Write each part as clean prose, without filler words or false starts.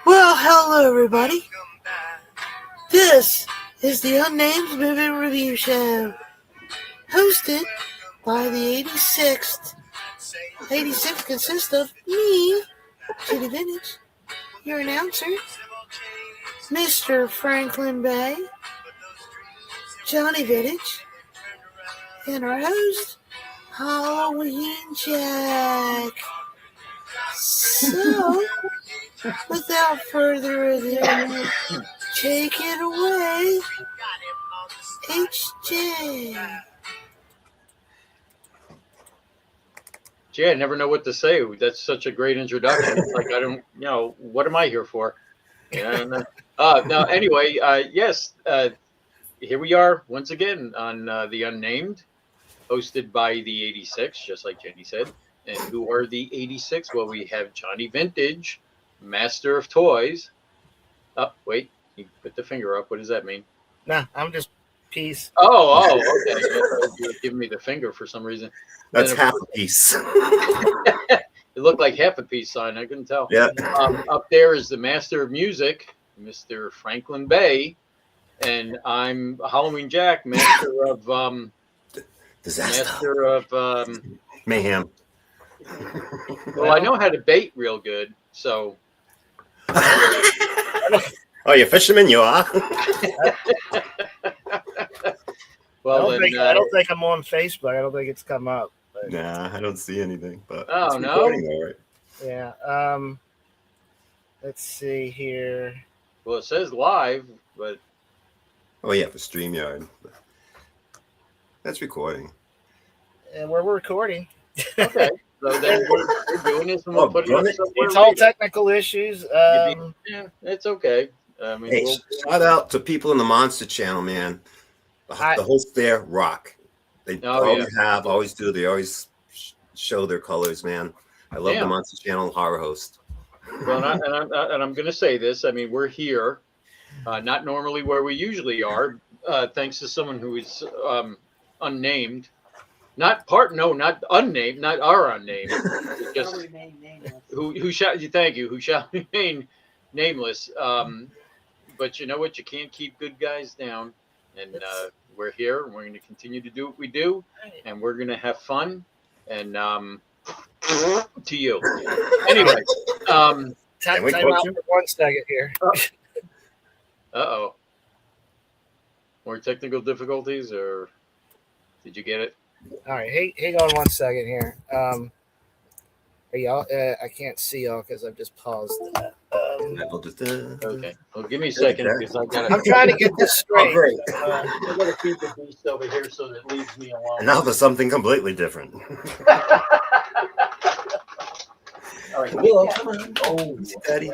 Well, hello everybody. This is the Unnamed Movie Review Show, hosted by the 86th. 86th consists of me, Judy Vintage, your announcer, Mr. Franklin Bay, Johnny Vintage, and our host, Halloween Jack. So, without further ado, take it away, HJ. Gee, I never know what to say. That's such a great introduction. It's like, I don't, what am I here for? I don't know. No, anyway, yes, here we are once again on the Unnamed, hosted by the 86, just like Jenny said. And who are the 86? Well, we have Johnny Vintage, Master of Toys. Oh, wait, you put the finger up. What does that mean? Nah, I'm just peace. Oh, okay. You were giving me the finger for some reason. That's half a piece. It looked like half a piece sign. I couldn't tell. Yeah. Up there is the Master of Music, Mr. Franklin Bay, and I'm Halloween Jack, Master of Disaster. Master of Mayhem. Well, I know how to bait real good, so. Oh, you're fisherman, you are. Well, I don't think I'm on Facebook. I don't think it's come up. But... Nah, I don't see anything. But oh it's no. All right. Yeah. Let's see here. Well, it says live, but. Oh yeah, for StreamYard. That's recording. And we're recording. Okay. So then we're doing this, and we'll put it up somewhere. It's all technical issues. Yeah, it's okay. I mean, hey, shout out to people in the Monster Channel, man. The hosts there rock. They always do. They always show their colors, man. I love the Monster Channel horror host. Well, and I'm going to say this. I mean, we're here, not normally where we usually are, thanks to someone who is unnamed. Not unnamed, not our unnamed. Just who shall thank you, who shall remain nameless. But you know what? You can't keep good guys down. And we're here, and we're going to continue to do what we do, and we're going to have fun. And to you. Anyway. Time out for 1 second here. Uh-oh. More technical difficulties, or did you get it? All right, hang on 1 second here. Are y'all? I can't see y'all because I've just paused. Okay. Well, give me a second because I'm trying to get this straight. Great. I gotta keep the beast over here so that it leaves me alone. And now for something completely different. All right. Willow, come on. Oh, Daddy.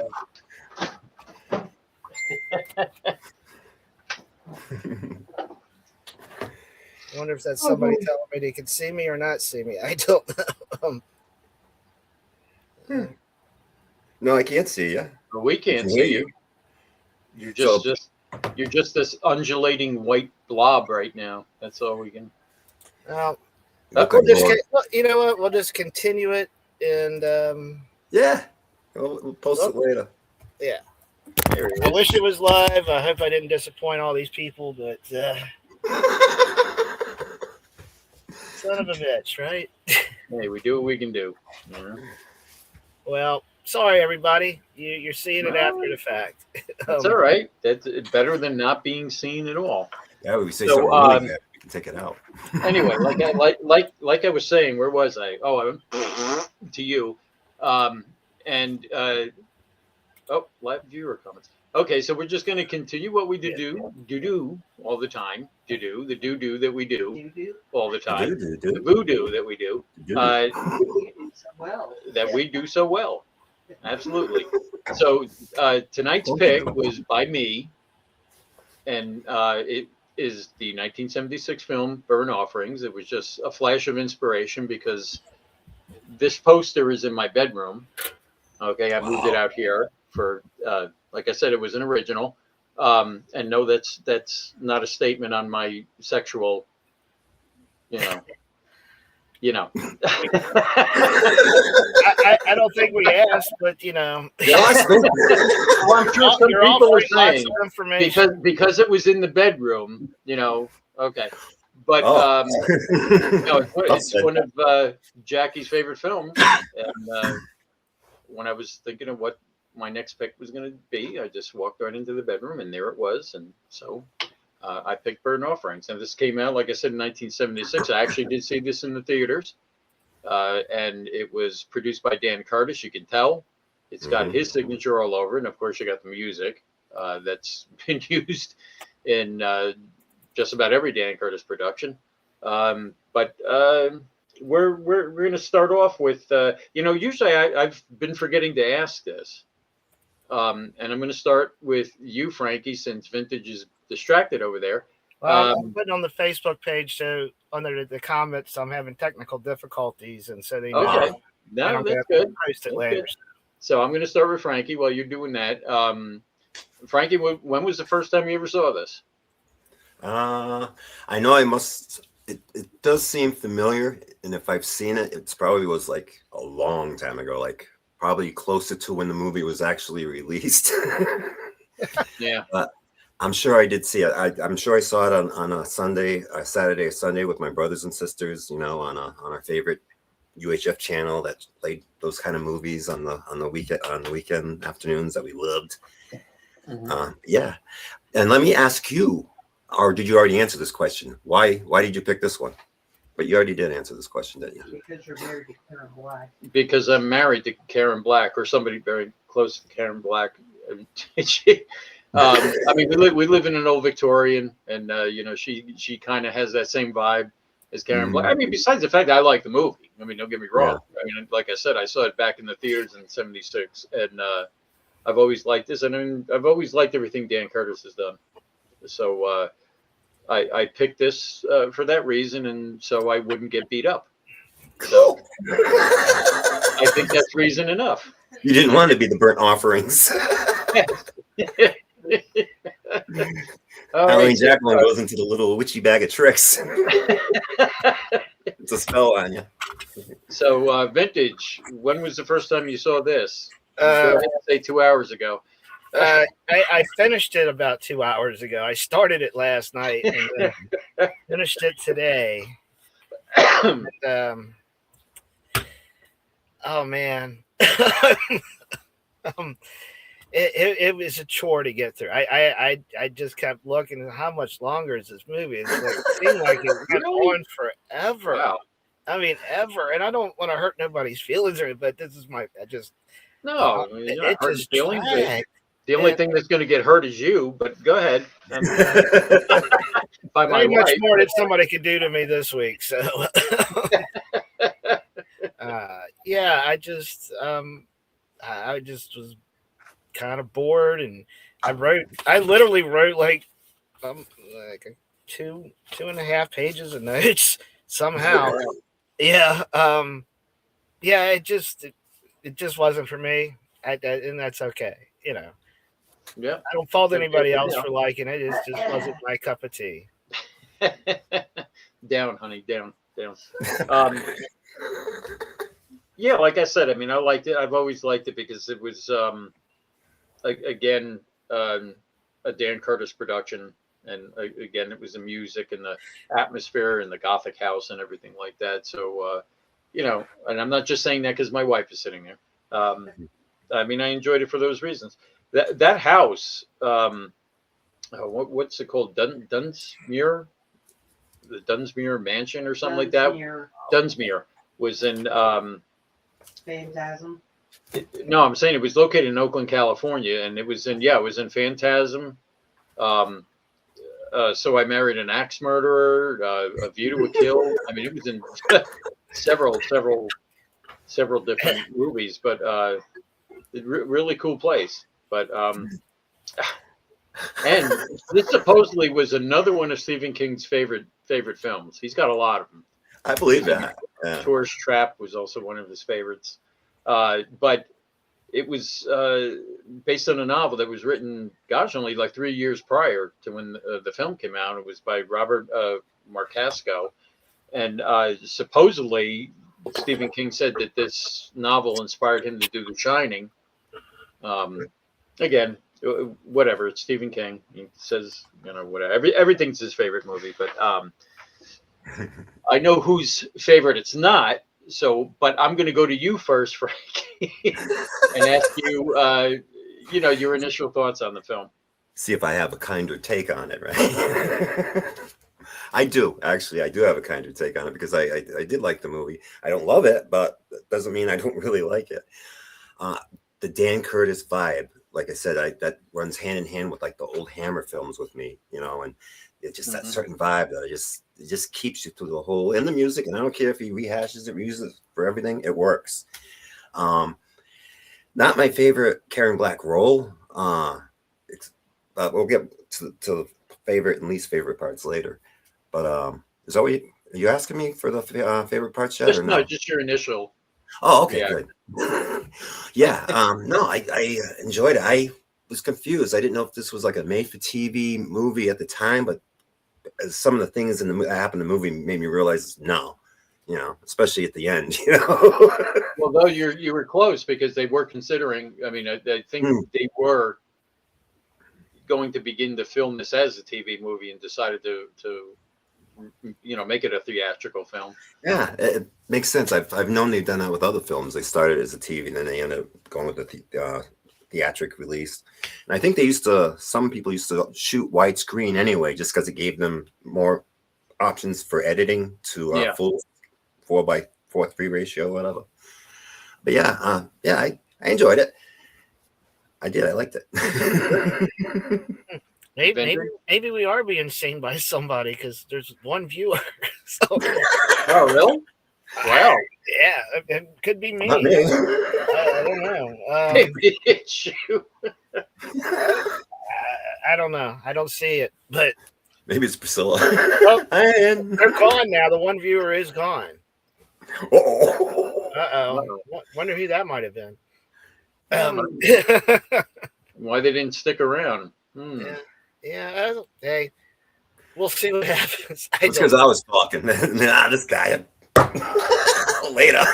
I wonder if that's somebody telling me they can see me or not see me. I don't know. No, I can't see you. We can't see you. You're just this undulating white blob right now. That's all we can. Well, you know what? We'll just continue it, and yeah, we'll post it later. Yeah. I wish it was live. I hope I didn't disappoint all these people, but son of a bitch, right? Hey, we do what we can do. Well, sorry everybody. You're seeing it after the fact. That's all right. That's better than not being seen at all. Yeah, we say something really good. We can take it out. Anyway, like I was saying, where was I? Oh, to you. Live viewer comments. Okay, so we're just going to continue what we do all the time. The do that we do all the time. The voodoo that we do. That we do so well. Absolutely. So tonight's pick was by me, and it is the 1976 film Burn Offerings. It was just a flash of inspiration because this poster is in my bedroom. Okay, I moved it out here for, like I said, it was an original. And no, that's not a statement on my sexual, You know. I don't think we asked, but you know. Well, I'm sure some people are saying because it was in the bedroom, you know. Okay, but no, it's one of Jackie's favorite films, and when I was thinking of what my next pick was going to be, I just walked right into the bedroom, and there it was, and so I picked Burnt Offerings. And this came out, like I said, in 1976. I actually did see this in the theaters, and it was produced by Dan Curtis. You can tell it's got his signature all over, and of course, you got the music that's been used in just about every Dan Curtis production. But we're going to start off with usually I've been forgetting to ask this, and I'm going to start with you, Frankie, since Vintage is distracted over there. Well, I'm putting on the Facebook page, so under the comments, I'm having technical difficulties, and so they know. Okay, no, that's good. Post it later. Good. So I'm going to start with Frankie while you're doing that. Frankie, when was the first time you ever saw this? I know I must. It does seem familiar, and if I've seen it, it's probably was like a long time ago, like probably closer to when the movie was actually released. Yeah, but I'm sure I did see it. I'm sure I saw it on a Sunday, a Saturday, or Sunday with my brothers and sisters. You know, on our favorite UHF channel that played those kind of movies on the weekend afternoons that we loved. Yeah, and let me ask you. Or did you already answer this question? Why did you pick this one? But you already did answer this question, didn't you? Because you're married to Karen Black. Because I'm married to Karen Black, or somebody very close to Karen Black. I mean, we live in an old Victorian, and she kind of has that same vibe as Karen Black. I mean, besides the fact that I like the movie. I mean, don't get me wrong. Yeah. I mean, like I said, I saw it back in the theaters in '76, and I've always liked this, and I mean, I've always liked everything Dan Curtis has done. So I picked this for that reason, and so I wouldn't get beat up. So I think that's reason enough. You didn't want to be the Burnt Offerings. Halloween Jacqueline goes into the little witchy bag of tricks. It's a spell on you. So Vintage, when was the first time you saw this? I'd say 2 hours ago. I finished it about 2 hours ago. I started it last night and finished it today. And, oh man, it was a chore to get through. I just kept looking at how much longer is this movie. It seemed like it went on forever. Wow. I mean, ever. And I don't want to hurt nobody's feelings, but this is it just dragged. The only thing that's going to get hurt is you, but go ahead. By my much more than somebody could do to me this week. So, yeah, I just was kind of bored, and I literally wrote like 2.5 pages of notes somehow. Yeah. Yeah, it just wasn't for me. And that's okay. You know. Yeah, I don't fault anybody else for liking it. It just wasn't my cup of tea. Down, honey, down. Yeah, like I said, I mean, I liked it. I've always liked it because it was, again, a Dan Curtis production, and again, it was the music and the atmosphere and the Gothic house and everything like that. So, and I'm not just saying that because my wife is sitting there. I mean, I enjoyed it for those reasons. That house, what's it called? Dunsmuir? The Dunsmuir Mansion or something like that? Dunsmuir was in... Phantasm? No, I'm saying it was located in Oakland, California, and it was in Phantasm. So I Married an Axe Murderer, A View to a Kill. I mean, it was in several different movies, but really cool place. But and this supposedly was another one of Stephen King's favorite films. He's got a lot of them. I believe that. Yeah. Tourist Trap was also one of his favorites. But it was based on a novel that was written, only like 3 years prior to when the film came out. It was by Robert Marcasco. And supposedly Stephen King said that this novel inspired him to do The Shining. Again, whatever. It's Stephen King. He says, whatever. Everything's his favorite movie, but I know whose favorite it's not. So, but I'm going to go to you first, Frank, and ask you, your initial thoughts on the film. See if I have a kinder take on it, right? I do have a kinder take on it because I did like the movie. I don't love it, but that doesn't mean I don't really like it. The Dan Curtis vibe, like I said, that runs hand in hand with like the old Hammer films with me, and it's just that certain vibe that it just keeps you through the whole, and the music. And I don't care if he rehashes it, uses it for everything, it works. Not my favorite Karen Black role. We'll get to the favorite and least favorite parts later. But is that what are you asking me for the favorite parts yet? No, just your initial. Oh, okay, good. Yeah, no, I enjoyed it. I was confused. I didn't know if this was like a made-for-TV movie at the time, but some of the things that happened in the movie made me realize no, especially at the end, Well, though you were close because they were considering. I mean, I think they were going to begin to film this as a TV movie and decided to make it a theatrical film. Yeah, it makes sense. I've known they've done that with other films. They started as a TV, and then they ended up going with the theatric release. And I think some people used to shoot widescreen anyway, just because it gave them more options for editing to full 4:3 ratio, whatever. But I enjoyed it. I did. I liked it. Maybe we are being seen by somebody because there's one viewer. So, oh, really? Wow. Yeah, it could be me. Not me. I don't know. Maybe it's you. I don't know. I don't see it, but maybe it's Priscilla. Well, they're gone now. The one viewer is gone. Uh-oh. Wonder who that might have been. Why they didn't stick around? Yeah. Hey, we'll see what happens. It's because I was talking. This guy. Later.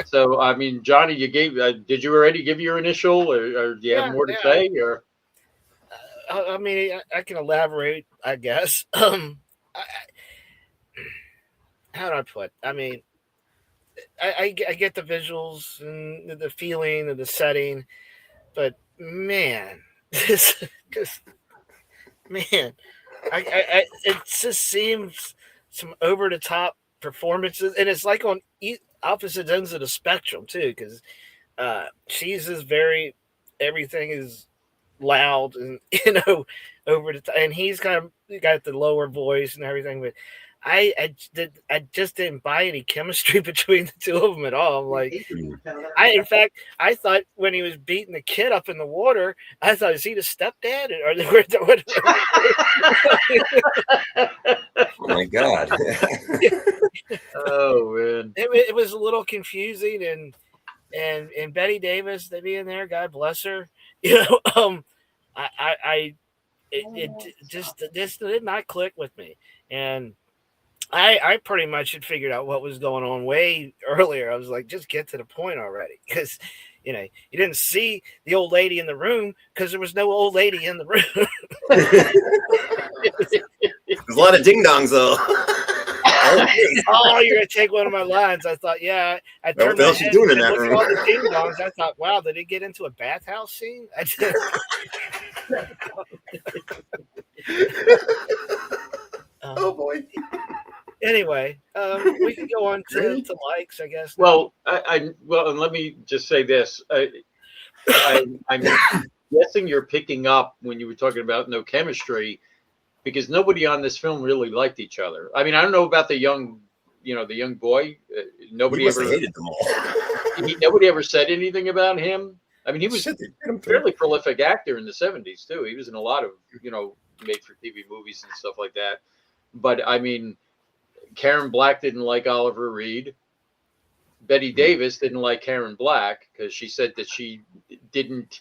So, I mean, Johnny, you gave. Did you already give your initial, or do you have more to say? Or I mean, I can elaborate, I guess. How do I put? I mean, I get the visuals and the feeling and the setting, but man, it just seems some over the top performances, and it's like on opposite ends of the spectrum too, because she's is everything is loud and over the top, and he's kind of got the lower voice and everything, but I just didn't buy any chemistry between the two of them at all. I'm like, in fact, I thought when he was beating the kid up in the water, I thought, is he the stepdad? Oh my God! Oh man, it was a little confusing, and Betty Davis, they being there, God bless her. It just did not click with me, and I pretty much had figured out what was going on way earlier. I was like, just get to the point already. Because, you didn't see the old lady in the room because there was no old lady in the room. There's a lot of ding-dongs, though. Oh, you're going to take one of my lines. I thought, yeah. I turned what else you doing in that room? all the ding-dongs. I thought, wow, did it get into a bathhouse scene? Oh, boy. Anyway, we can go on to likes, I guess. Well, and let me just say this. I'm guessing you're picking up when you were talking about no chemistry, because nobody on this film really liked each other. I mean, I don't know about the young boy. Nobody ever hated them all. Nobody ever said anything about him. I mean, he was a fairly prolific actor in the 70s too. He was in a lot of made-for-TV movies and stuff like that. But I mean, Karen Black didn't like Oliver Reed. Betty Davis didn't like Karen Black because she said that she didn't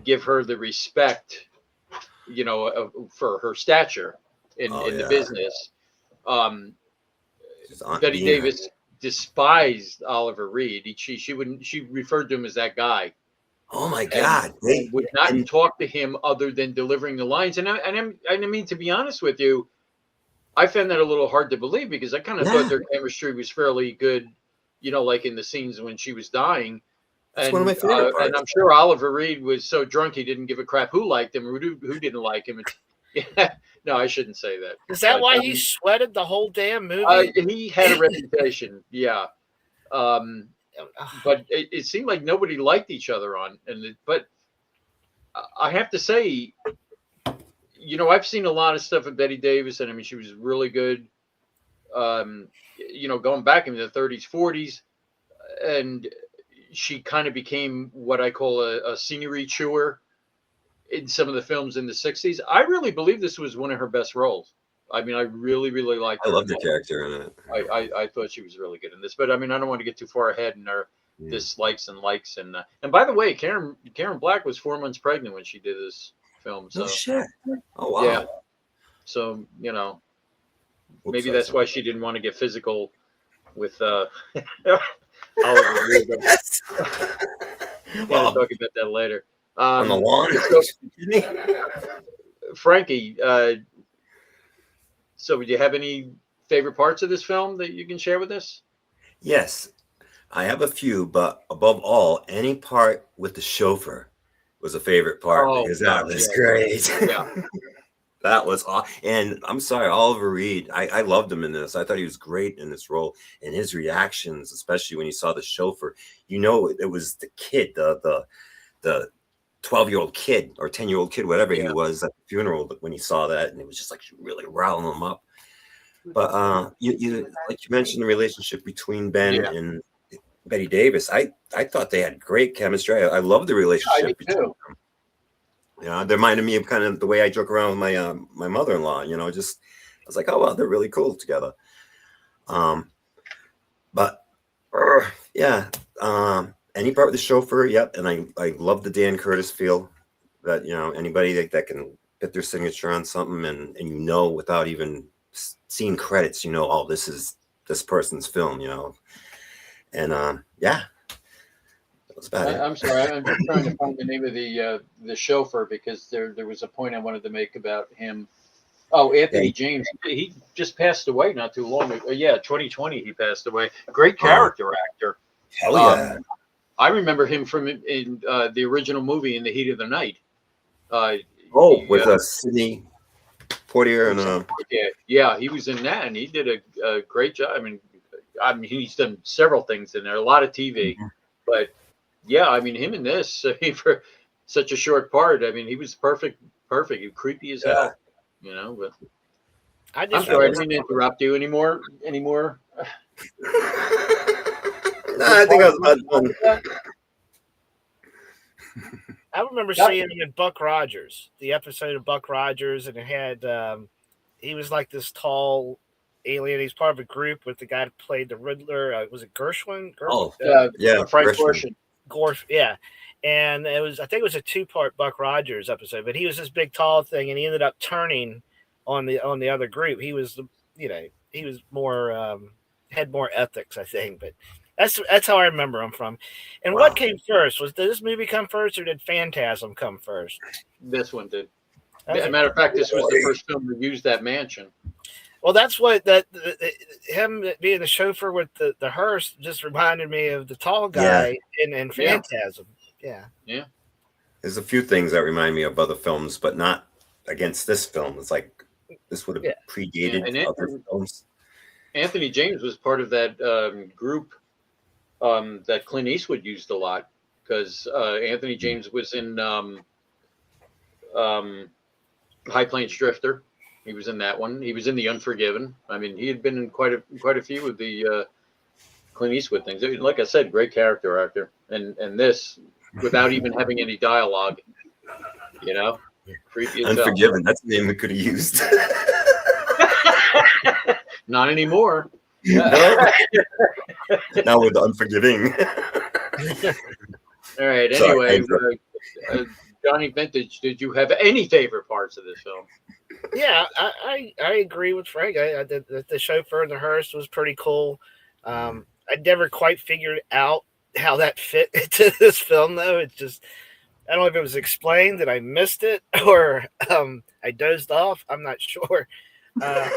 give her the respect, for her stature in the business. Um, Just on Betty being Davis despised Oliver Reed. She referred to him as that guy, oh my and, God. and would not And talk to him other than delivering the lines. And I mean, to be honest with you, I found that a little hard to believe because I kind of thought yeah, their chemistry was fairly good, like in the scenes when she was dying. that's one of my And favorite and parts. I'm sure Oliver Reed was so drunk he didn't give a crap who liked him or who didn't like him. Yeah, no, I shouldn't say that. Is that But why he sweated the whole damn movie? he had a reputation, yeah. Um, but it seemed like nobody liked each other but I have to say, I've seen a lot of stuff of Betty Davis, and I mean, she was really good. Going back into the 30s, 40s, and she kind of became what I call a scenery chewer in some of the films in the 60s. I really believe this was one of her best roles. I mean, I really, really liked I her. love the character in it. I thought she was really good in this, but I mean, I don't want to get too far ahead in her dislikes and likes. And by the way, Karen Black was 4 months pregnant when she did this film. So No shit. Oh wow. yeah, so maybe that's Oops, why she didn't want to get physical with Oliver Reed. yes. We'll talk about that later. On the lawn. Frankie, so would you have any favorite parts of this film that you can share with us? Yes, I have a few, but above all, any part with the chauffeur was a favorite part because that was great. Yeah. That was awesome. And I'm sorry, Oliver Reed, I loved him in this. I thought he was great in this role, and his reactions, especially when he saw the chauffeur, it was the kid, the 12-year-old kid or 10-year-old kid, whatever he was at the funeral when he saw that, and it was just like really riling him up. But you like you mentioned the relationship between Ben and Betty Davis. I thought they had great chemistry. I love the relationship between them. They reminded me of kind of the way I joke around with my mother-in-law. Just I was like, oh well, they're really cool together. But any part with the chauffeur, yep. And I love the Dan Curtis feel that anybody that can put their signature on something and without even seeing credits, oh, this is this person's film, and that was about it. I'm sorry, I'm just trying to find the name of the chauffeur because there was a point I wanted to make about him. Oh, Anthony James. He just passed away not too long ago. Yeah, 2020 he passed away. Great character actor. Hell yeah. I remember him from in the original movie In the Heat of the Night. With Sidney Poitier and he was in that, and he did a great job. I mean, he's done several things in there, a lot of TV, but yeah, I mean, him in this for such a short part. I mean, he was perfect. He was creepy as hell, But I'm sorry, I didn't interrupt you anymore. No, I think I was about done. I remember seeing him in Buck Rogers, the episode of Buck Rogers, and it had he was like this tall alien. He's part of a group with the guy that played the Riddler. Was it Gershwin? Frank Gorshin. And I think it was a 2-part Buck Rogers episode, but he was this big tall thing, and he ended up turning on the other group. He was he was more had more ethics, I think, but that's how I remember him from. And what came first? Did this movie come first, or did Phantasm come first? This one did. As a matter of fact, this was the first film to use that mansion. Well, that's what him being the chauffeur with the hearse just reminded me of the tall guy in Phantasm. Yeah. There's a few things that remind me of other films, but not against this film. It's like this would have predated other films. Anthony James was part of that group that Clint Eastwood used a lot because Anthony James was in High Plains Drifter. He was in that one. He was in The Unforgiven. I mean, he had been in quite a few of the Clint Eastwood things. Like I said, great character actor. And this, without even having any dialogue, creepy as Unforgiven. That's the name we could have used. Not anymore. Now we're the Unforgiving. All right. Anyway, Johnny Vintage, did you have any favorite parts of this film? Yeah, I agree with Frank. The chauffeur in the hearse was pretty cool. I never quite figured out how that fit into this film, though. It's just I don't know if it was explained that I missed it or I dozed off. I'm not sure. Uh,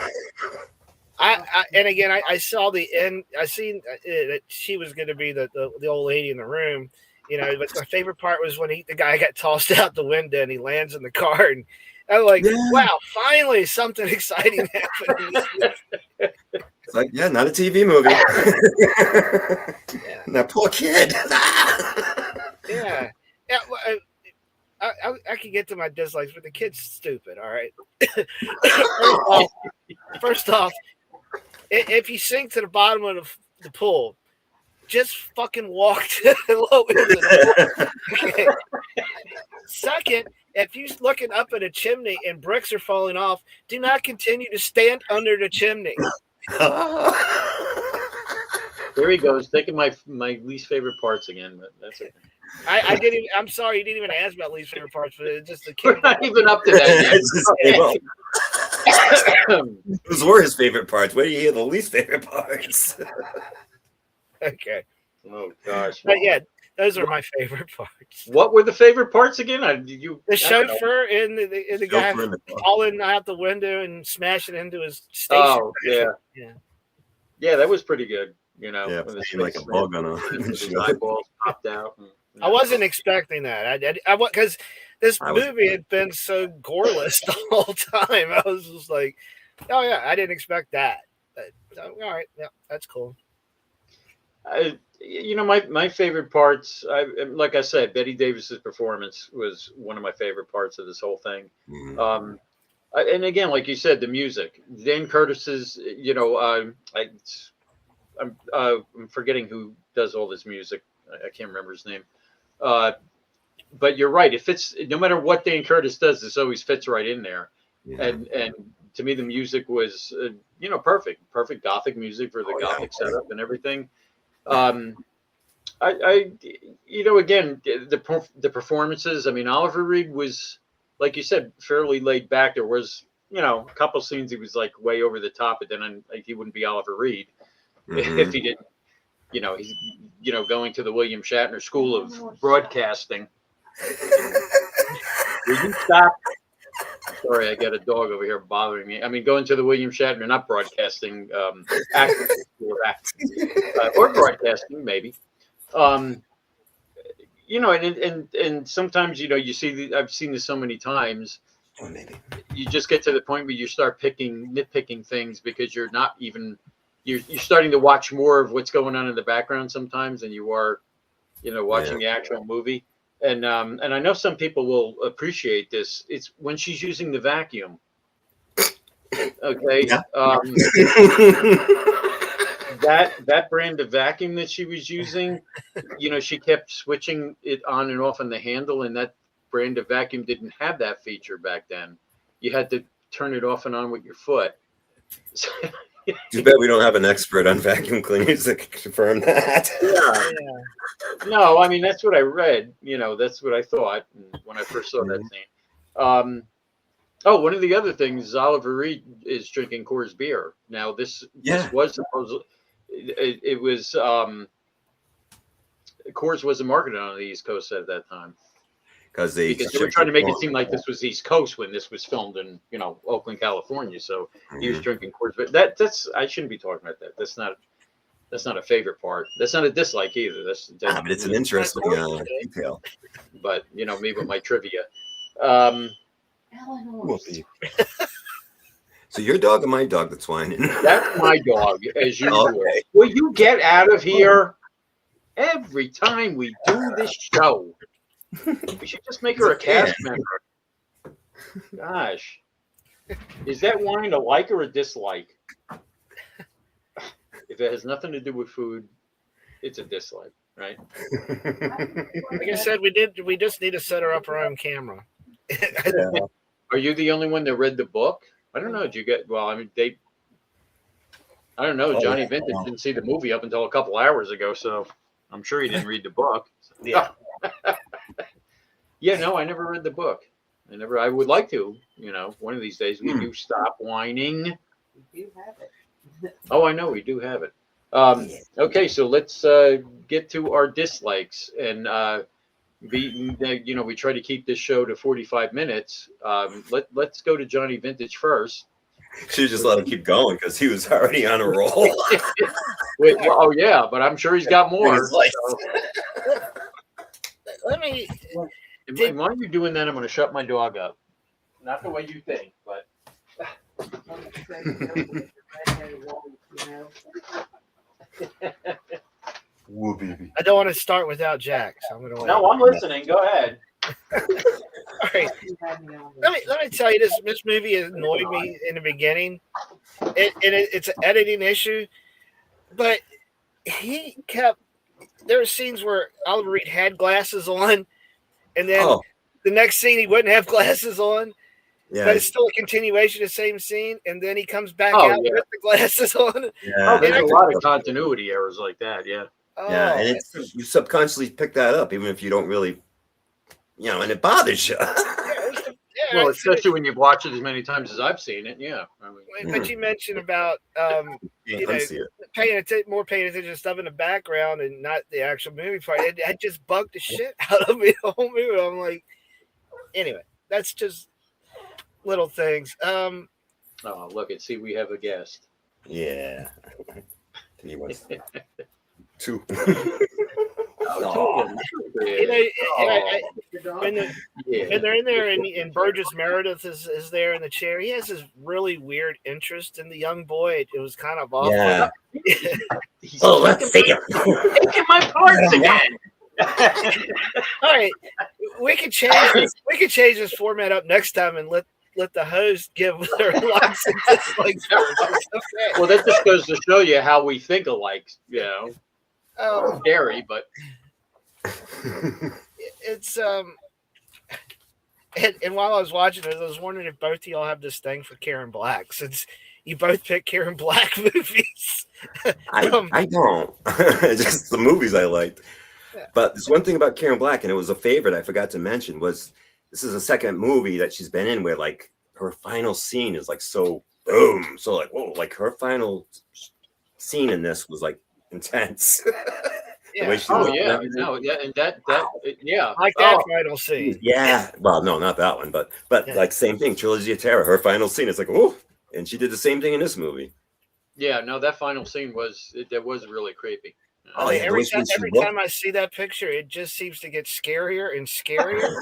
and again, I saw the end. I seen that she was going to be the old lady in the room. You know, but my favorite part was when the guy got tossed out the window and he lands in the car, and I'm like, Yeah. wow, finally something exciting happened in this movie. It's like, yeah, not a TV movie. Yeah. That poor kid. Yeah. Yeah. Well, I can get to my dislikes, but the kid's stupid. All right. First off, if you sink to the bottom of the pool, just fucking walk to the low end of the pool. Okay. Second, if you're looking up at a chimney and bricks are falling off, do not continue to stand under the chimney. There he goes, taking my least favorite parts again, but that's okay. I didn't. I'm sorry, you didn't even ask about least favorite parts, but it's just the kid. We're not even up to that yet. Those were his favorite parts. Where do you hear the least favorite parts? Okay. Oh gosh. But yeah, those are my favorite parts. What were the favorite parts again? The chauffeur and the guy falling out the window and smashing into his station. Oh yeah. Yeah. Yeah, that was pretty good. You know, Yeah, when like a bug on his eyeballs popped out. I wasn't expecting that. I because this movie had been so goreless the whole time. I was just like, oh yeah, I didn't expect that. But all right, yeah, that's cool. You know, my favorite parts, like I said, Betty Davis's performance was one of my favorite parts of this whole thing. Mm-hmm. And again, like you said, the music, Dan Curtis's, you know, I'm forgetting who does all this music. I can't remember his name. But you're right. It fits. No matter what Dan Curtis does, this always fits right in there. Yeah. And to me, the music was, you know, perfect Gothic music for the Gothic setup and everything. You know, again, the performances. I mean, Oliver Reed was, like you said, fairly laid back. There was, you know, a couple scenes he was like way over the top, but then he wouldn't be Oliver Reed if he didn't. You know, he's, you know, going to the William Shatner School of Broadcasting. Will you stop? Sorry, I got a dog over here bothering me. I mean, going to the William Shatner, not broadcasting, acting school of acting, or broadcasting, maybe. You know, and sometimes, you know, you see, I've seen this so many times. You just get to the point where you start nitpicking things because you're not even. You're starting to watch more of what's going on in the background sometimes than you are, you know, watching the actual movie. And I know some people will appreciate this. It's when she's using the vacuum. Okay. Yeah. That brand of vacuum that she was using, you know, she kept switching it on and off on the handle, and that brand of vacuum didn't have that feature back then. You had to turn it off and on with your foot. Too bad we don't have an expert on vacuum cleaners that can confirm that. Yeah. No, I mean, that's what I read. You know, that's what I thought when I first saw that scene. Oh, one of the other things is Oliver Reed is drinking Coors beer. Now, this was supposed. It was Coors wasn't marketed on the East Coast at that time. Because they were trying to make it seem like this was East Coast when this was filmed in, you know, Oakland, California. So he was drinking Coors. But that's I shouldn't be talking about that. That's not a favorite part. That's not a dislike either. But it's an interesting detail. But you know me with my trivia. So your dog or my dog that's whining? That's my dog, as usual. Okay. Will you get out of here? Every time we do this show. We should just make her a cast member. Gosh. Is that whine a like or a dislike? If it has nothing to do with food, it's a dislike, right? Like I said, we just need to set her up her own camera. Are you the only one that read the book? I don't know. Did you get, well, I mean, I don't know. Johnny Vintage didn't see the movie up until a couple hours ago, so I'm sure he didn't read the book. Yeah. Yeah, no, I never read the book. I would like to, one of these days we do stop whining. We do have it. Oh, I know we do have it. Okay, so let's get to our dislikes, and we try to keep this show to 45 minutes. Let's go to Johnny Vintage first. Should just let him keep going because he was already on a roll. Wait, oh yeah, but I'm sure he's got more. So. Let me. While you're doing that, I'm going to shut my dog up. Not the way you think, but. Woo, baby. I don't want to start without Jack, so I'm going to wait. No, I'm listening. Go ahead. All right. Let me tell you, this movie annoyed me in the beginning. It's an editing issue, but there were scenes where Oliver Reed had glasses on, and then the next scene he wouldn't have glasses on. Yeah, but it's still a continuation of the same scene, and then he comes back out with the glasses on. Yeah, there's a lot of continuity errors like that. Yeah. Yeah, and you subconsciously pick that up, even if you don't really, and it bothers you. Well, especially when you've watched it as many times as I've seen it. Yeah. But you mentioned about paying attention to stuff in the background and not the actual movie part. It just bugged the shit out of me the whole movie. I'm like, anyway, that's just little things. Oh, look and see, we have a guest. Yeah. He was two. When they're in there and Burgess Meredith is there in the chair, he has this really weird interest in the young boy. It was kind of awful. Yeah. Let's see him. Taking my parts again. All right, we could change this. We could change this format up next time and let the host give their likes and dislikes first. Okay. Well, that just goes to show you how we think alike. Scary, but it's and while I was watching it, I was wondering if both of y'all have this thing for Karen Black, since you both pick Karen Black movies. I don't. Just the movies I liked. Yeah. But there's one thing about Karen Black, and it was a favorite I forgot to mention, was this is the second movie that she's been in where like her final scene is like so boom. So like, whoa, like her final scene in this was like intense. Yeah. And that like that final scene. Yeah. Well, no, not that one, but like same thing. Trilogy of Terror. Her final scene is like, oh, and she did the same thing in this movie. Yeah, no, that final scene was really creepy. Oh yeah! Every time I see that picture, it just seems to get scarier and scarier.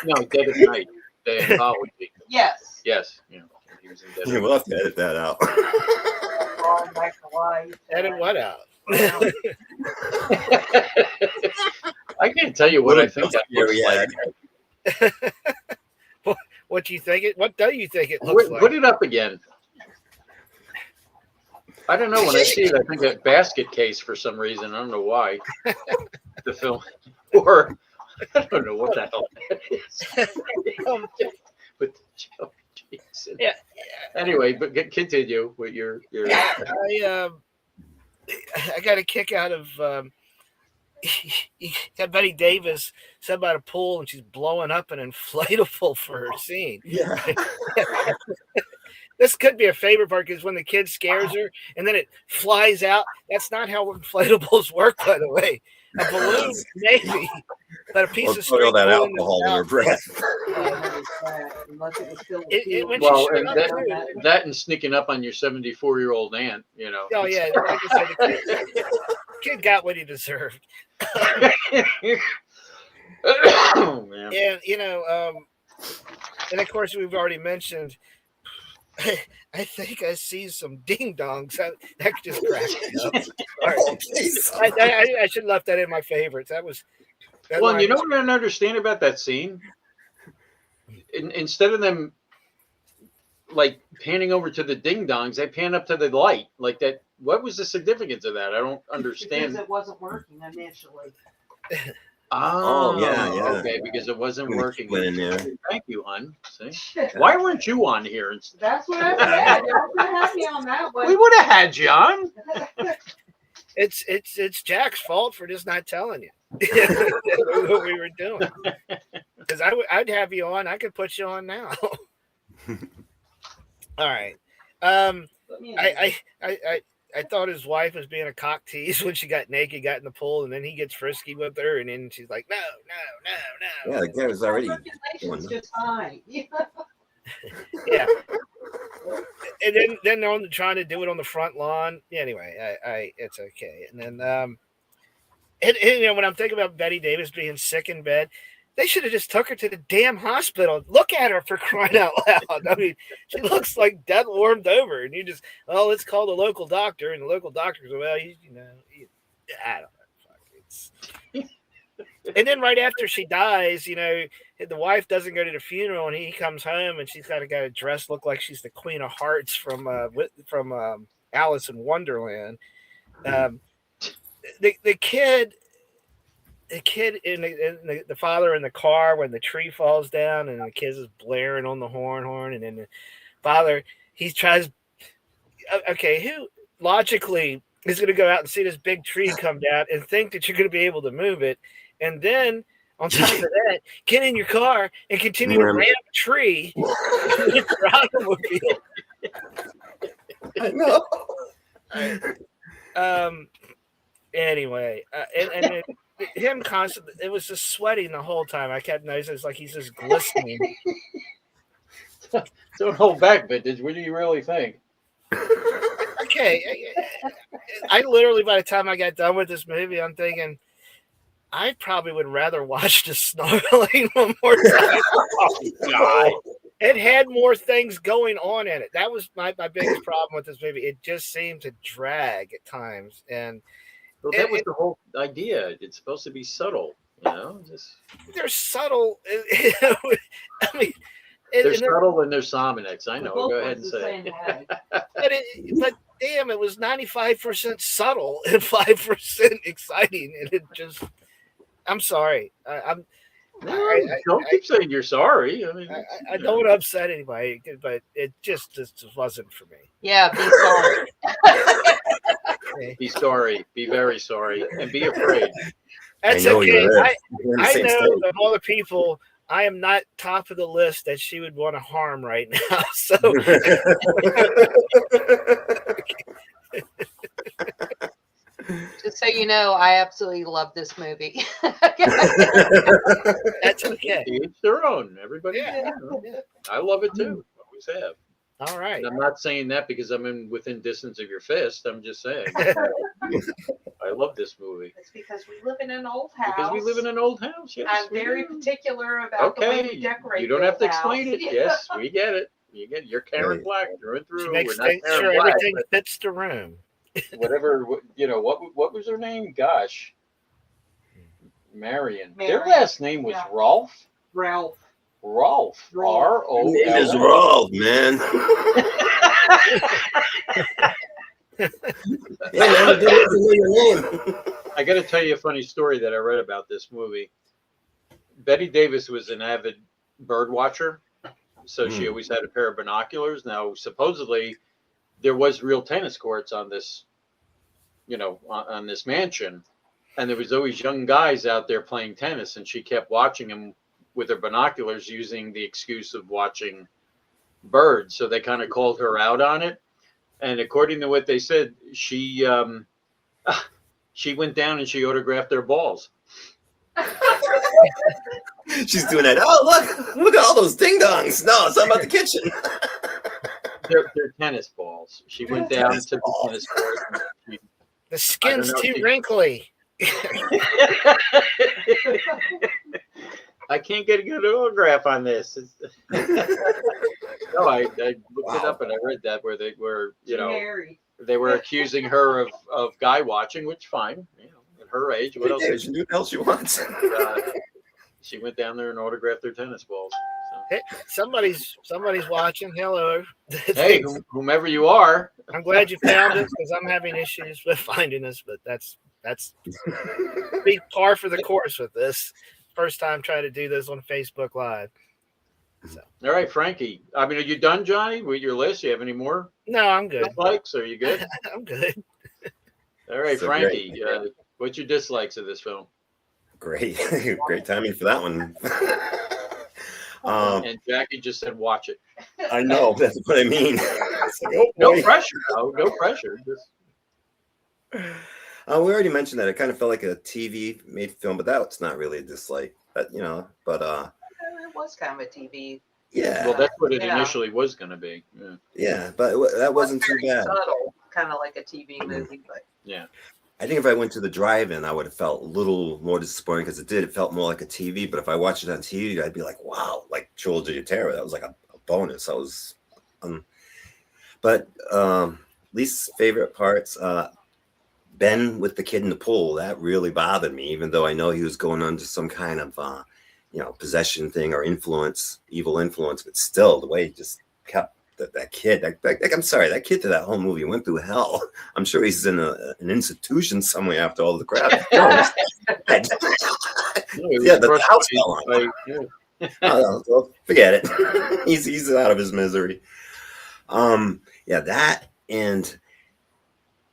No, Dead of Night. The anthology. Yes. Yes. Yeah, we'll have to edit that out. Edit what out? I can't tell you what I think that looks like. What do you think it? What do you think it looks like? Put it up again. I don't know. When I see it, I think a basket case for some reason. I don't know why. The film, or I don't know what the hell that is. With Joe Jason. Yeah. Anyway, but continue with your. I got a kick out of. Betty Davis said about a pool, and she's blowing up an inflatable for her scene. Yeah. This could be a favorite part because when the kid scares her and then it flies out, that's not how inflatables work, by the way. A balloon, maybe, but a piece of string. All that alcohol in her breath. That and sneaking up on your 74-year-old aunt, Oh yeah, like I said, the kid got what he deserved. Oh man. Yeah, and of course we've already mentioned. I think I see some ding dongs. That just cracked me up. I should have left that in my favorites. That was. Well, you know what I don't understand about that scene? Instead of them like panning over to the ding dongs, they pan up to the light like that. What was the significance of that? I don't understand. Because it wasn't working initially. Oh, yeah. Okay, because it wasn't working. Thank you, hon. See? Why weren't you on here? That's what I said. Y'all could have me on that one. We would have had you on. it's Jack's fault for just not telling you what we were doing. Because I'd have you on. I could put you on now. All right. I thought his wife was being a cock tease when she got naked, got in the pool, and then he gets frisky with her, and then she's like, no. Yeah, the guy was already Circulation's just fine. Yeah. And then they're trying to do it on the front lawn. Yeah, anyway, I it's okay. And then and when I'm thinking about Betty Davis being sick in bed, they should have just took her to the damn hospital. Look at her, for crying out loud. I mean, she looks like dead warmed over, and you just, let's call the local doctor, and the local doctor goes, well, I don't know. And then right after she dies, the wife doesn't go to the funeral, and he comes home, and she's got a dress look like she's the Queen of Hearts from Alice in Wonderland. The kid in the father in the car when the tree falls down and the kid is blaring on the horn, and then the father, he tries. Okay, who logically is going to go out and see this big tree come down and think that you're going to be able to move it, and then on top of that, get in your car and continue to ram a tree with your automobile? I know. Anyway, and him constantly, it was just sweating the whole time. I kept noticing it's like he's just glistening. Don't hold back, Vintage. What do you really think? Okay, I literally, by the time I got done with this movie, I'm thinking I probably would rather watch the snarling one more time. Oh, God. It had more things going on in it. That was my biggest problem with this movie. It just seemed to drag at times, and well, that was the whole idea. It's supposed to be subtle, they're subtle. I mean, they're subtle and they're Sominex. I know. Go ahead and say. But damn, it was 95% subtle and 5% exciting, and it just. I'm sorry. Don't keep saying you're sorry. I mean, I don't want to upset anybody, but it just wasn't for me. Yeah, be sorry. Be sorry. Be very sorry, and be afraid. That's okay. I know of all the people, I am not top of the list that she would want to harm right now. So. Just so you know, I absolutely love this movie. That's okay. Each their own. Everybody. Yeah. I love it too. Always have. All right. And I'm not saying that because I'm within distance of your fist. I'm just saying. I love this movie. It's because we live in an old house. Because we live in an old house. Yes, I'm very particular about the way we decorate. You don't have to explain it. Yes, we get it. You're Karen Black through and through. She makes sure everything fits the room. Whatever, what was her name? Gosh, Marion. Their last name was Rolfe. Ralph. R-O-L. It is Rolf, man. I got to tell you a funny story that I read about this movie. Betty Davis was an avid bird watcher, so she always had a pair of binoculars. Now, supposedly, there was real tennis courts on this, on this mansion, and there was always young guys out there playing tennis, and she kept watching them with her binoculars using the excuse of watching birds. So they kind of called her out on it. And according to what they said, she went down and she autographed their balls. She's doing that. Oh, look at all those ding dongs. No, it's not about the kitchen. They're tennis balls. She went down to the tennis court. The skin's too wrinkly. I can't get a good autograph on this. No, I looked it up and I read that where they were, they were accusing her of guy watching, which fine, at her age. What else? She do the hell she wants. She went down there and autographed their tennis balls. So. Hey, somebody's watching. Hello. Hey, whomever you are. I'm glad you found us because I'm having issues with finding us, but that's be par for the course with this. First time trying to do this on Facebook Live. So. All right, Frankie. I mean, are you done, Johnny, with your list? You have any more? No, I'm good. Likes? Are you good? I'm good. All right, So Frankie, great. what's your dislikes of this film? Great. Great timing for that one. And Jackie just said, "Watch it." I know, that's what I mean. It's like, oh No boy. pressure. No pressure. Just We already mentioned that it kind of felt like a TV made film, but that's not really a dislike. But It was kind of a TV. yeah. well, that's what it initially was going to be. Yeah. Yeah, but that wasn't too bad. Subtle, kind of like a TV movie, but Yeah. I think if I went to the drive-in, I would have felt a little more disappointed because it felt more like a TV. But if I watched it on TV, I'd be like, wow, like Trilogy of Terror. That was like a bonus. I was, but least favorite parts, Ben with the kid in the pool, that really bothered me, even though I know he was going under some kind of, possession thing or evil influence, but still the way he just kept that kid, I'm sorry, that kid through that whole movie went through hell. I'm sure he's in an institution somewhere after all the crap. Yeah, the house fell on. Well, forget it. he's out of his misery. That and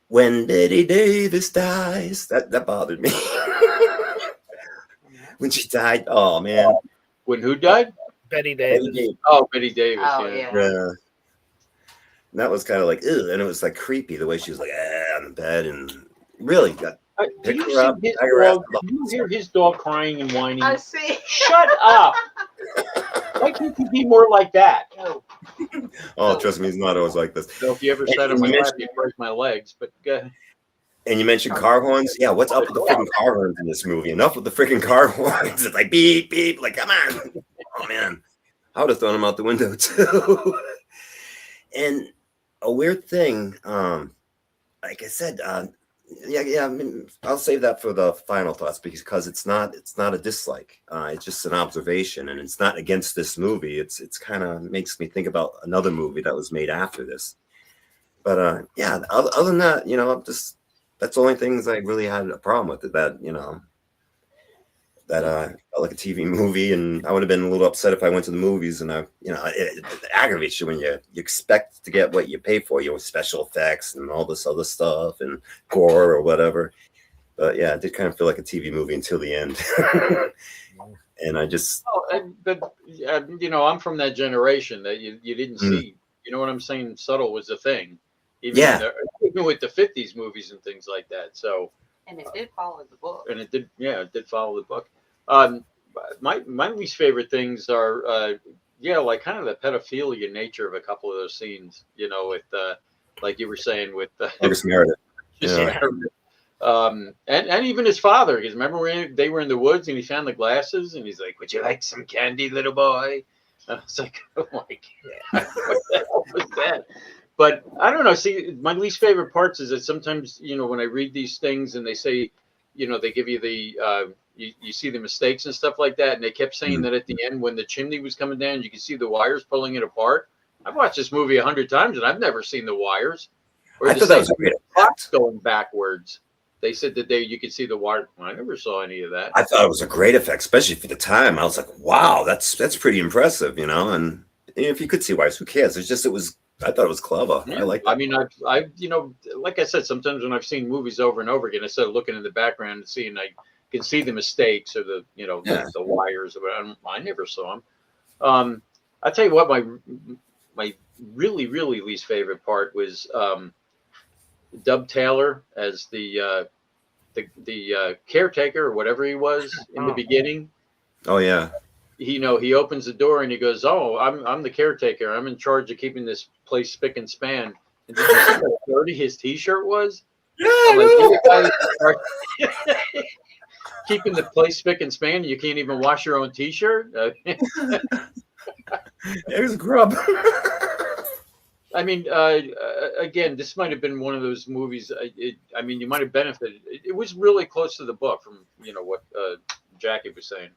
when Betty Davis dies, that bothered me. When she died, oh man. When who died? Betty Davis. Oh, Betty Davis. Oh, yeah. Yeah. And that was kind of like, ew, and it was like creepy the way she was like on the bed and really got Do you pick her up. see his drag her out. dog? Do you hear his dog crying and whining? I see. Shut up! Why can't you be more like that? Oh, trust me, he's not always like this. So if you ever sat on my lap, you'd break my legs. But And you mentioned car horns. Yeah, what's up with the freaking car horns in this movie? Enough with the freaking car horns. It's like beep, beep. Like, come on. Oh, man. I would have thrown him out the window, too. And a weird thing, like I said, I mean, I'll save that for the final thoughts because it's not a dislike. It's just an observation, and it's not against this movie. It's kind of makes me think about another movie that was made after this. But other than that, that's the only things I really had a problem with. That felt like a TV movie, and I would have been a little upset if I went to the movies. And it aggravates you when you expect to get what you pay for, special effects and all this other stuff and gore or whatever. But yeah, it did kind of feel like a TV movie until the end. And I just, I'm from that generation that you didn't see. You know what I'm saying? Subtle was a thing. Even with the 50s movies and things like that. So, and it did follow the book. And it did follow the book. My least favorite things are, like kind of the pedophilia nature of a couple of those scenes. With like you were saying with August Meredith. And even his father. Because remember they were in the woods and he found the glasses and he's like, "Would you like some candy, little boy?" And I was like, "Oh my God, what the hell was that?" But I don't know. See, my least favorite parts is that sometimes, when I read these things and they say, they give you the, you see the mistakes and stuff like that. And they kept saying that at the end, when the chimney was coming down, you could see the wires pulling it apart. I've watched this movie 100 times and I've never seen the wires. Or I thought that was a great clocks going backwards. They said that you could see the wire. I never saw any of that. I thought it was a great effect, especially for the time. I was like, wow, that's pretty impressive, And if you could see wires, who cares? I thought it was clever. Yeah. I like that. I mean, I like I said, sometimes when I've seen movies over and over again, instead of looking in the background and seeing, I can see the mistakes or the wires. I never saw them. I'll tell you what, my really, really least favorite part was Dub Taylor as the caretaker or whatever he was in the beginning. Oh yeah. He opens the door and he goes, "Oh, I'm the caretaker. I'm in charge of keeping this place spick and span." And did you see how dirty his T-shirt was? Yeah. Keeping the place spick and span. You can't even wash your own T-shirt. There's grub. I mean, again, this might have been one of those movies. You might have benefited. It was really close to the book, from what Jackie was saying.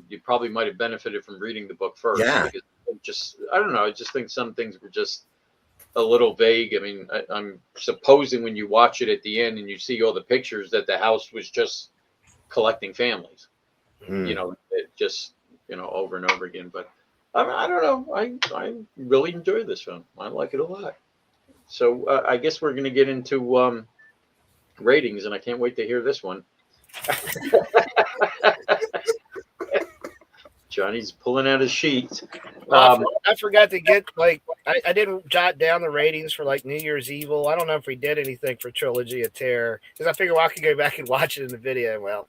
You probably might have benefited from reading the book first. Yeah. Because I don't know. I just think some things were just a little vague. I mean, I'm supposing when you watch it at the end and you see all the pictures that the house was just collecting families. It just over and over again. But I don't know. I really enjoy this film. I like it a lot. So I guess we're going to get into ratings, and I can't wait to hear this one. Johnny's pulling out his sheets. I forgot to get I didn't jot down the ratings for New Year's Evil. I don't know if we did anything for Trilogy of Terror because I figure I could go back and watch it in the video. Well,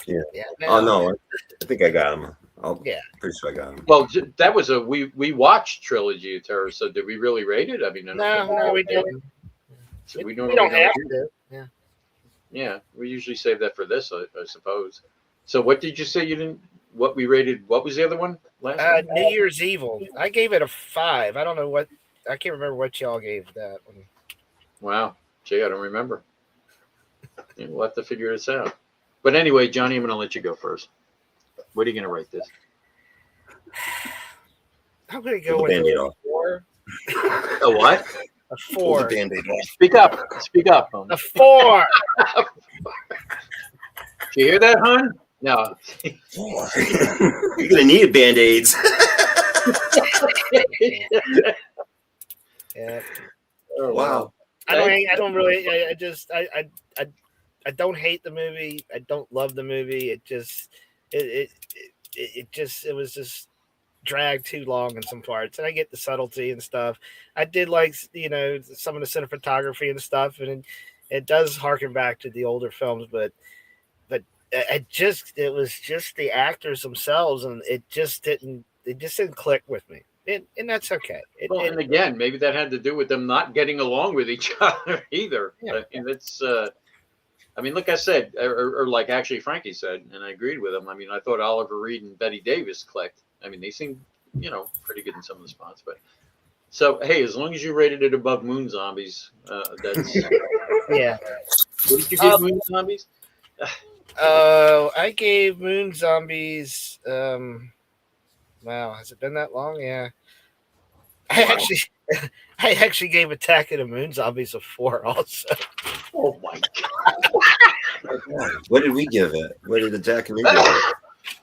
yeah. No. Oh no, I think I got him. Yeah, pretty sure I got him. Well, that was we watched Trilogy of Terror. So did we really rate it? I mean, no, we didn't. So we don't don't have to. Yeah. Yeah, we usually save that for this, I suppose. So what did you say you didn't? What we rated? What was the other one? Last New Year's Evil. I gave it a 5. I don't know what. I can't remember what y'all gave that one. Wow, gee, I don't remember. Yeah, we'll have to figure this out. But anyway, Johnny, I'm going to let you go first. What are you going to rate this? I'm going to go with a 4. A what? A 4. Speak up. Speak up. A 4. Did you hear that, hon? No. You're gonna need Band-Aids. Yeah. Oh, wow. I don't really. I don't hate the movie. I don't love the movie. It was just dragged too long in some parts, and I get the subtlety and stuff. I did like some of the cinematography and stuff, and it does harken back to the older films, but it was just the actors themselves, and it just didn't click with me, and that's okay. And again, maybe that had to do with them not getting along with each other either. Yeah. I mean, it's. I mean, like I said, or like actually Frankie said, and I agreed with him. I mean, I thought Oliver Reed and Betty Davis clicked. I mean, they seemed, pretty good in some of the spots. But so, hey, as long as you rated it above Moon Zombies, that's yeah. What did you give Moon Zombies? I gave Moon Zombies. Wow, has it been that long? Yeah. I actually gave Attack of the Moon Zombies a 4 also. Oh my God! What did we give it? What did the Jack and me give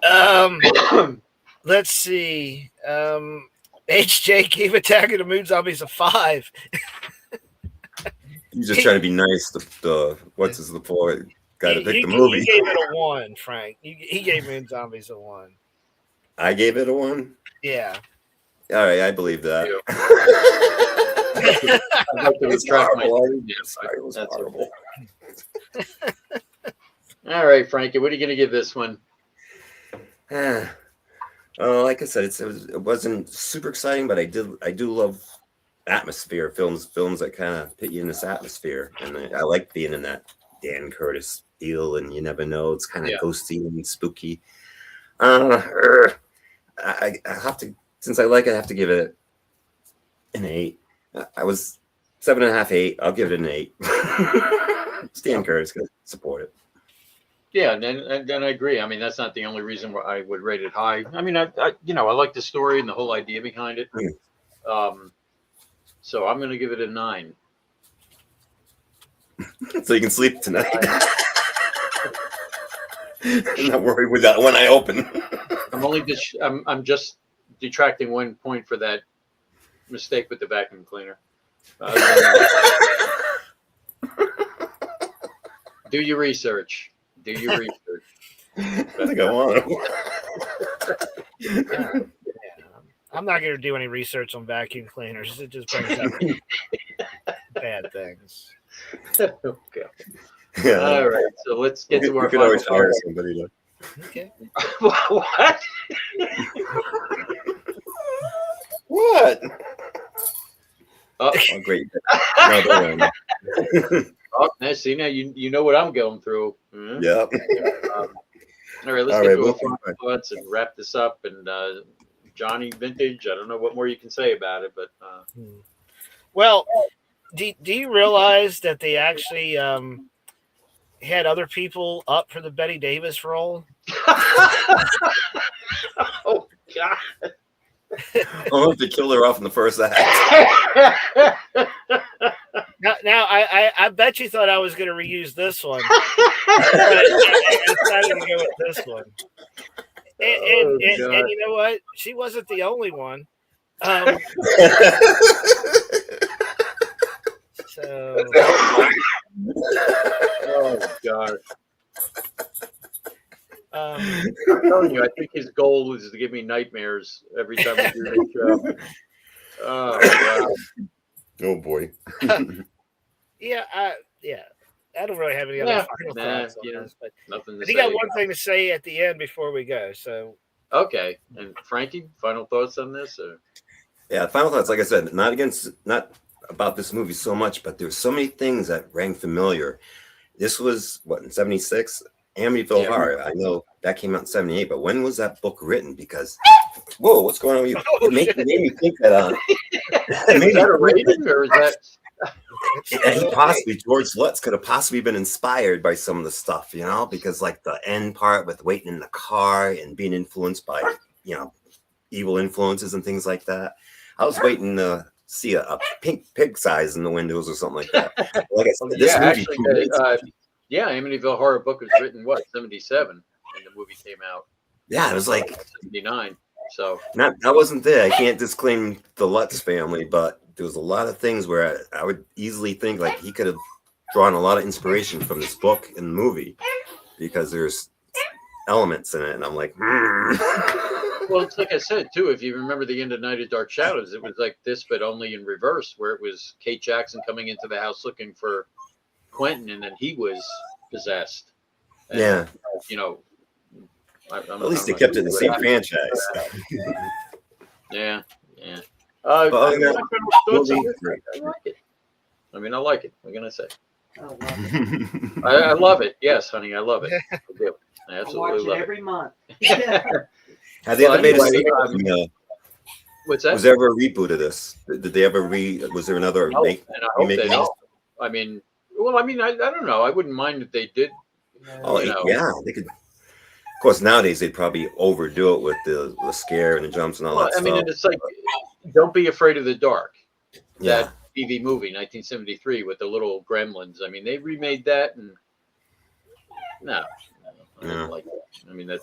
it? Let's see. HJ gave Attack of the Moon Zombies a 5. You just trying to be nice. What's the point? Got to pick the movie. He gave it a 1, Frank. He gave Moon Zombies a 1. I gave it a 1. Yeah. All right, I believe that. It was horrible. All right, Frankie, what are you going to give this one? Like I said, it wasn't super exciting, but I do love atmosphere films that kind of put you in this atmosphere, and I like being in that Dan Curtis feel, and you never know, it's kind of ghosty and spooky. I have to, since I like it, I have to give it an 8. I was 7.5, 8. I'll give it an 8. Stan Curtis could support it. Yeah, and I agree. I mean, that's not the only reason why I would rate it high. I mean, I like the story and the whole idea behind it. So I'm going to give it a 9. So you can sleep tonight. I'm not worried with that when I open. I'm just detracting 1 point for that mistake with the vacuum cleaner. Do your research. Do your research. I think I want to. I'm not going to do any research on vacuum cleaners. It just brings up bad things. Okay. Yeah. All right. So let's get to our final part. Somebody okay. What? What? Oh, great. Now see, now you know what I'm going through. Mm-hmm. Yeah. All right, let's get to our final thoughts and wrap this up. And Johnny Vintage, I don't know what more you can say about it, but well, do you realize that they actually had other people up for the Betty Davis role? Oh God. I'll have to kill her off in the first act. Now I bet you thought I was going to reuse this one. I decided to go with this one. And you know what? She wasn't the only one. So Oh God! Um, I'm telling you, I think his goal is to give me nightmares every time we do this show. Oh wow! Oh boy. yeah, I don't really have any other Yeah, final nah, thoughts on this, but nothing to I think I say. got one thing to say at the end before we go. So Okay, and Frankie, final thoughts on this? Or? Yeah, final thoughts. Like I said, not about this movie so much, but there's so many things that rang familiar. This was what in '76, Amityville Yeah. Horror. I know that came out in '78, but when was that book written? Because whoa, what's going on with you? Oh, it made me think that Is that a rating or is that? George Lutz could have possibly been inspired by some of the stuff, because like the end part with waiting in the car and being influenced by, evil influences and things like that. I was waiting to see a pink pig size in the windows or something like that. Like I said, this movie. Actually, Amityville Horror book was written what 77, and the movie came out. Yeah, it was like 79. So I wasn't there. I can't disclaim the Lutz family, but there was a lot of things where I would easily think like he could have drawn a lot of inspiration from this book and movie because there's elements in it, and I'm like, Well, it's like I said too. If you remember the end of Night of Dark Shadows, it was like this, but only in reverse, where it was Kate Jackson coming into the house looking for Quentin, and then he was possessed. And, yeah. At least they kept it in the same franchise. Yeah. But other than I that, like it. I mean, I like it. What am I gonna say? Oh, I love it. Yes, honey, I love it. I do. I I absolutely watch it love it. every month. have they ever made a anyway, sequel? What's that? Was there ever a reboot of this? Did they ever was there another No, make? and I hope remake they of this? don't. I mean, I don't know. I wouldn't mind if they did. Oh, yeah, they could. Of course, nowadays they'd probably overdo it with the scare and the jumps and all that I mean, stuff. and it's like, Don't Be Afraid of the Dark. Yeah. That TV movie, 1973, with the little gremlins. I mean, they remade that, and no, I didn't like it. I mean, I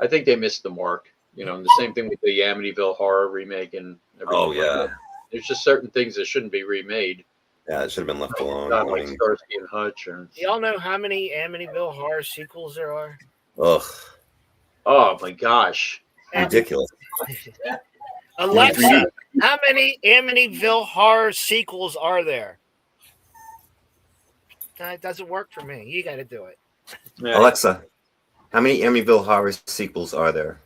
think they missed the mark. And the same thing with the Amityville Horror remake and everything. Oh, yeah. Like that. There's just certain things that shouldn't be remade. Yeah, it should have been left alone. Not like Starsky and Hutch. Or... Do y'all know how many Amityville Horror sequels there are? Ugh. Oh my gosh. Ridiculous. Alexa, how many Amityville Horror sequels are there? It doesn't work for me. You got to do it. Yeah. Alexa, how many Amityville Horror sequels are there?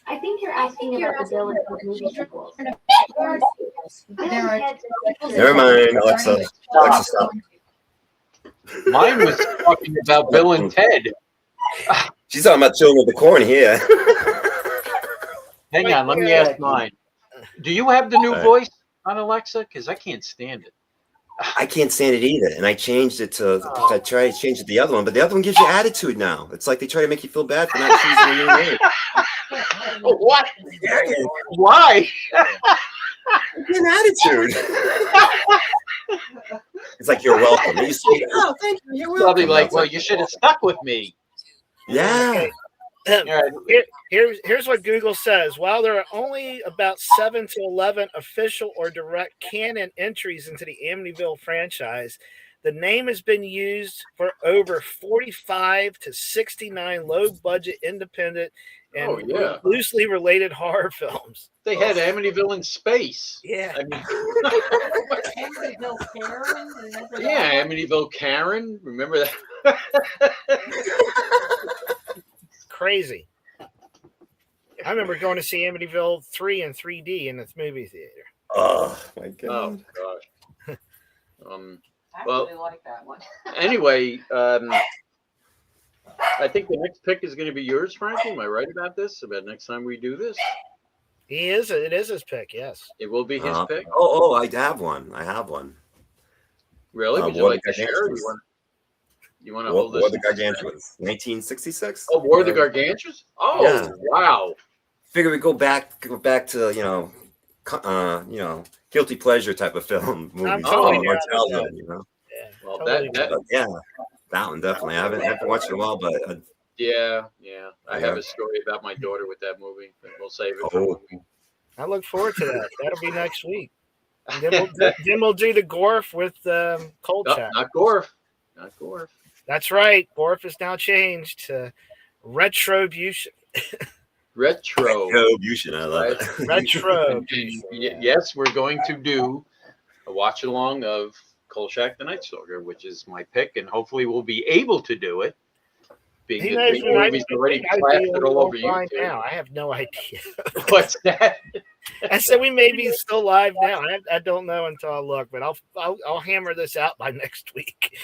I think you're asking about the Bill and Ted movie sequels. Never mind, Alexa. Alexa, stop. Mine was talking about Bill and Ted. She's talking about Children of the Corn here. Hang on, let me ask mine. Do you have the new voice on Alexa? Because I can't stand it. I can't stand it either. And I changed it to I tried to change it to the other one, but the other one gives you attitude now. It's like they try to make you feel bad for not choosing a new name. What? Why? An attitude. It's like, you're welcome. And you say, oh, thank you. You're welcome. Probably like, well, you should have stuck with me. Yeah. Here's what Google says. While there are only about 7 to 11 official or direct canon entries into the Amityville franchise, the name has been used for over 45 to 69 low-budget independent and loosely related horror films. They had Amityville in space. Yeah. I mean, Amityville Karen? yeah, Amityville Karen. Remember that? Crazy. I remember going to see Amityville 3 in 3D in the movie theater. Oh, my God. Oh, gosh. I really like that one. Anyway, I think the next pick is going to be yours, Frankie. Am I right about this? About next time we do this? It is his pick, yes. It will be his pick? Oh, I have one. Really? Would you like to share? You want to hold this? War of the Gargantuans, 1966. Oh, War of the Gargantuans? Oh, yeah. Wow. Figure we go back to, guilty pleasure type of film movies. Childhood, Yeah. Well, totally that one definitely. I haven't watched it in a while, but yeah. I have a story about my daughter with that movie, but we'll save it for I look forward to that. That'll be next week. Then we'll do the Gorf with Kolchak. Not Gorf. Not Gorf. That's right. Gorf is now changed to Retrobution. Retrobution. I love it. Retrobution. Yes, we're going to do a watch along of Kolchak the Night Stalker, which is my pick, and hopefully we'll be able to do it. Being He the knows big when movies already plastered all over online YouTube. now. I have no idea. What's that? I said we may be still live now. I don't know until I look, but I'll hammer this out by next week.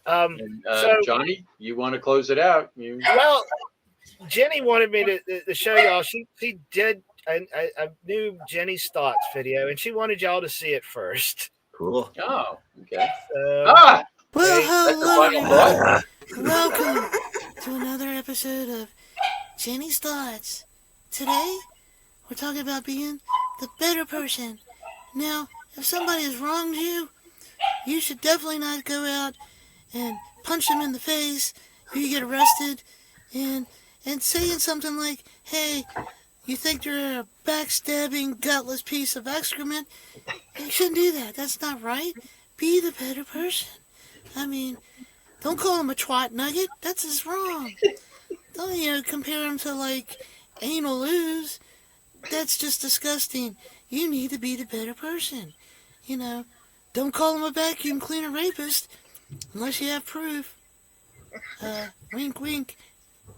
And, So Johnny, you want to close it out? well, Jenny wanted me to show y'all. She did a new Jenny's thoughts video, and she wanted y'all to see it first. Cool. Oh, okay. So, Well, That's a hello, final thought. everybody. Welcome to another episode of Jenny's Thoughts. Today, we're talking about being the better person. Now, if somebody has wronged you, you should definitely not go out and punch them in the face or you get arrested and saying something like, hey, you think you're a backstabbing, gutless piece of excrement? You shouldn't do that. That's not right. Be the better person. I mean, don't call him a twat nugget. That's just wrong. Don't, compare him to, like, anal ooze. That's just disgusting. You need to be the better person. Don't call him a vacuum cleaner rapist unless you have proof. Wink, wink.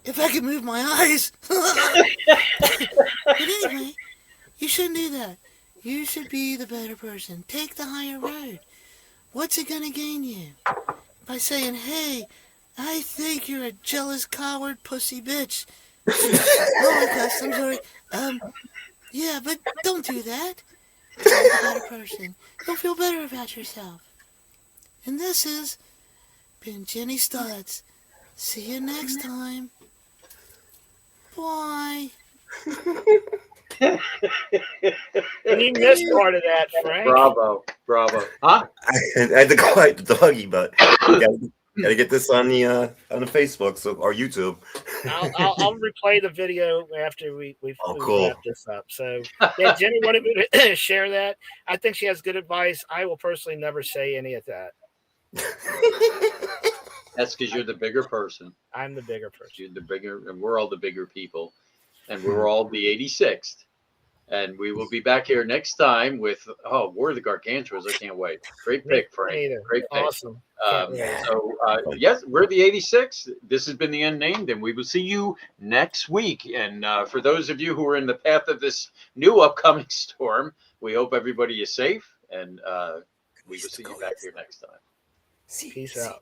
If I could move my eyes. But anyway, you shouldn't do that. You should be the better person. Take the higher road. What's it gonna gain you? By saying, hey, I think you're a jealous coward pussy bitch. Oh, Gus, I'm sorry. Yeah, but don't do that. Be a better person. You'll feel better about yourself. And this has been Jenny's Thoughts. See you next time. Bye. and you missed part of that, Frank. Bravo. Huh? I had to quiet the doggy, but gotta get this on the Facebook or YouTube. I'll replay the video after we Cool. wrap this up. So yeah, Jenny wanted me to share that. I think she has good advice. I will personally never say any of that. That's because you're the bigger person. I'm the bigger person. You're the bigger, and we're all the bigger people, and we're all the 86th. And we will be back here next time with War of the Gargantuas. I can't wait. Great pick, Frank. Great pick. Awesome. Yes, we're the 86th. This has been the Unnamed, and we will see you next week. And for those of you who are in the path of this new upcoming storm, we hope everybody is safe, and we will see you back here next time. Peace out.